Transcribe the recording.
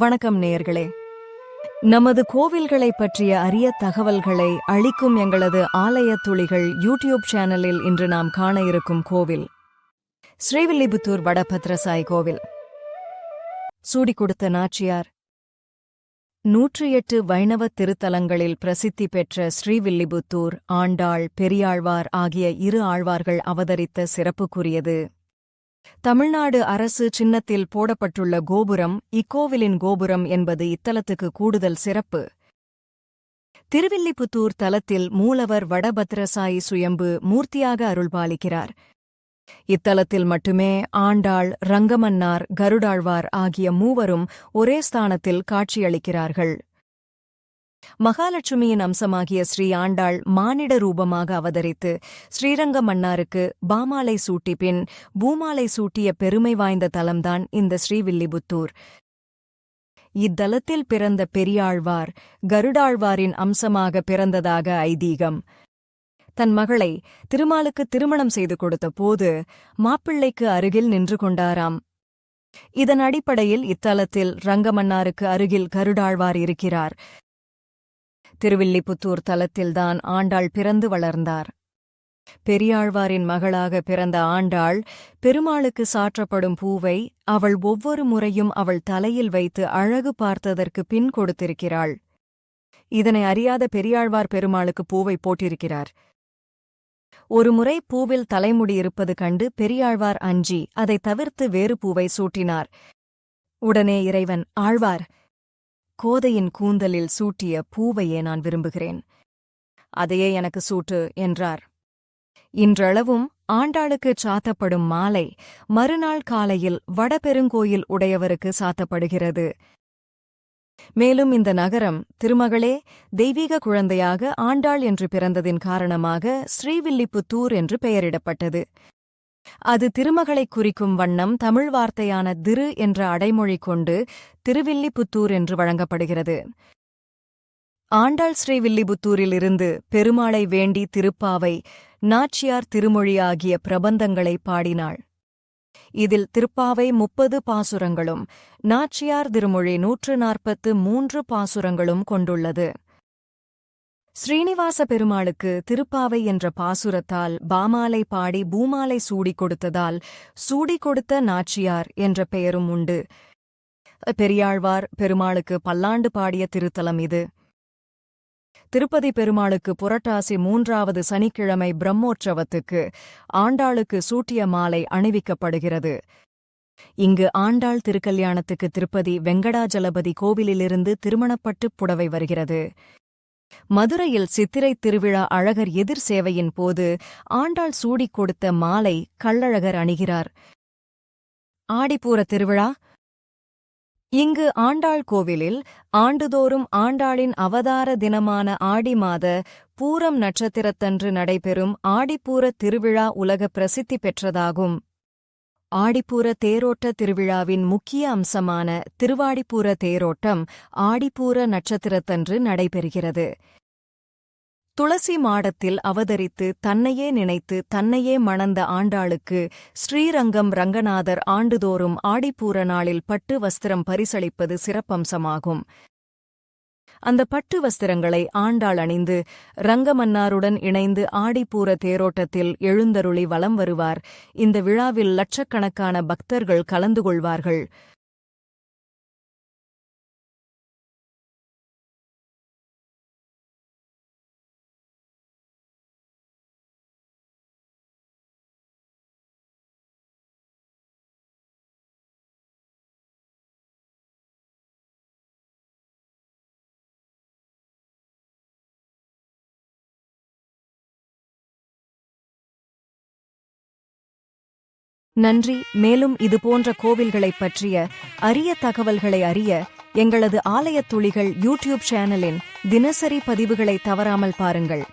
வணக்கம் நேயர்களே. நமது கோவில்களை பற்றிய அரிய தகவல்களை அளிக்கும் எங்களது ஆலய துளிகள் யூடியூப் சேனலில் இன்று நாம் காண இருக்கும் கோவில் ஸ்ரீவில்லிபுத்தூர் வடபத்ரசாயி கோவில். சூடி கொடுத்த நாச்சியார். 108 வைணவ திருத்தலங்களில் பிரசித்தி பெற்ற ஸ்ரீவில்லிபுத்தூர் ஆண்டாள், பெரியாழ்வார் ஆகிய இரு ஆழ்வார்கள் அவதரித்த சிறப்புக்குரியது. தமிழ்நாடு அரசு சின்னத்தில் போடப்பட்டுள்ள கோபுரம் இக்கோவிலின் கோபுரம் என்பது இத்தலத்துக்கு கூடுதல் சிறப்பு. திருவில்லிபுத்தூர் தலத்தில் மூலவர் வடபத்ரசாயி சுயம்பு மூர்த்தியாக அருள்பாலிக்கிறார். இத்தலத்தில் மட்டுமே ஆண்டாள், ரங்கமன்னார், கருடாழ்வார் ஆகிய மூவரும் ஒரே ஸ்தானத்தில் காட்சியளிக்கிறார்கள். மகாலட்சுமியின் அம்சமாகிய ஸ்ரீ ஆண்டாள் மானிட ரூபமாக அவதரித்து ஸ்ரீரங்கமன்னாருக்கு பாமாலை சூட்டி பின் பூமாலை சூட்டிய பெருமை வாய்ந்த தலம்தான் இந்த ஸ்ரீவில்லிபுத்தூர். இத்தலத்தில் பிறந்த பெரியாழ்வார் கருடாழ்வாரின் அம்சமாக பிறந்ததாக ஐதீகம். தன் மகளை திருமாலுக்கு திருமணம் செய்து கொடுத்த போது மாப்பிள்ளைக்கு அருகில் நின்று கொண்டாராம். இதன் அடிப்படையில் இத்தலத்தில் ரங்கமன்னாருக்கு அருகில் கருடாழ்வார் இருக்கிறார். திருவில்லிபுத்தூர் தலத்தில்தான் ஆண்டாள் பிறந்து வளர்ந்தார். பெரியாழ்வாரின் மகளாக பிறந்த ஆண்டாள் பெருமாளுக்கு சாற்றப்படும் பூவை அவள் ஒவ்வொரு முறையும் அவள் தலையில் வைத்து அழகு பார்த்ததற்கு பின் கொடுத்திருக்கிறாள். இதனை அறியாத பெரியாழ்வார் பெருமாளுக்கு பூவை போட்டிருக்கிறார். ஒருமுறை பூவில் தலைமுடி இருப்பது கண்டு பெரியாழ்வார் அஞ்சி அதை தவிர்த்து வேறு பூவை சூட்டினார். உடனே இறைவன், ஆழ்வார், கோதையின் கூந்தலில் சூட்டிய பூவையே நான் விரும்புகிறேன், அதையே எனக்கு சூட்டு என்றார். இன்றளவும் ஆண்டாளுக்கு சாத்தப்படும் மாலை மறுநாள் காலையில் வடபெருங்கோயில் உடையவருக்கு சாத்தப்படுகிறது. மேலும் இந்த நகரம் திருமகளே தெய்வீக குழந்தையாக ஆண்டாள் என்று பிறந்ததின் காரணமாக ஸ்ரீவில்லிபுத்தூர் என்று பெயரிடப்பட்டது. அது திருமகளைக் குறிக்கும் வண்ணம் தமிழ் வார்த்தையான திரு என்ற அடைமொழி கொண்டு திருவில்லிபுத்தூர் என்று வழங்கப்படுகிறது. ஆண்டாள் ஸ்ரீவில்லிபுத்தூரிலிருந்து பெருமாளை வேண்டி திருப்பாவை, நாச்சியார் திருமொழி ஆகிய பிரபந்தங்களை பாடினாள். இதில் திருப்பாவை 30 பாசுரங்களும் நாச்சியார் திருமொழி 143 பாசுரங்களும் கொண்டுள்ளது. ஸ்ரீனிவாச பெருமாளுக்கு திருப்பாவை என்ற பாசுரத்தால் பாமாலை பாடி பூமாலை சூடிக் கொடுத்ததால் சூடிக் கொடுத்த நாச்சியார் என்ற பெயரும் உண்டு. பெரியாழ்வார் பெருமாளுக்கு பல்லாண்டு பாடிய திருத்தலம் இது. திருப்பதி பெருமாளுக்கு புரட்டாசி 3வது சனிக்கிழமை பிரம்மோற்சவத்துக்கு ஆண்டாளுக்கு சூட்டிய மாலை அணிவிக்கப்படுகிறது. இங்கு ஆண்டாள் திருக்கல்யாணத்துக்கு திருப்பதி வெங்கடாஜலபதி கோவிலிலிருந்து திருமணப்பட்டு புடவை வருகிறது. மதுரையில் சித்திரை திருவிழா அழகர் எதிர் சேவையின் போது ஆண்டாள் சூடிக் கொடுத்த மாலை கள்ளழகர் அணிகிறார். ஆடிப்பூர திருவிழா. இங்கு ஆண்டாள் கோவிலில் ஆண்டுதோறும் ஆண்டாளின் அவதார தினமான ஆடி மாத பூரம் நட்சத்திரத்தன்று நடைபெறும் ஆடிப்பூர திருவிழா உலக பிரசித்தி பெற்றதாகும். ஆடிப்பூர தேரோட்ட திருவிழாவின் முக்கிய அம்சமான திருவாடிப்பூர தேரோட்டம் ஆடிப்பூர நட்சத்திரத்தன்று நடைபெறுகிறது. துளசி மாடத்தில் அவதரித்து தன்னையே நினைத்து தன்னையே மணந்த ஆண்டாளுக்கு ஸ்ரீரங்கம் ரங்கநாதர் ஆண்டுதோறும் ஆடிப்பூர நாளில் பட்டு வஸ்திரம் பரிசளிப்பது சிறப்பம்சமாகும். அந்த பட்டு வஸ்திரங்களை ஆண்டாள் அணிந்து ரங்கமன்னாருடன் இணைந்து ஆடிப்பூர தேரோட்டத்தில் எழுந்தருளி வலம் வருவார். இந்த விழாவில் லட்சக்கணக்கான பக்தர்கள் கலந்து கொள்வார்கள். நன்றி. மேலும் இதுபோன்ற கோவில்களைப் பற்றிய அரிய தகவல்களை அறிய எங்களது ஆலயத் துளிகள் யூடியூப் சேனலின் தினசரி பதிவுகளை தவறாமல் பாருங்கள்.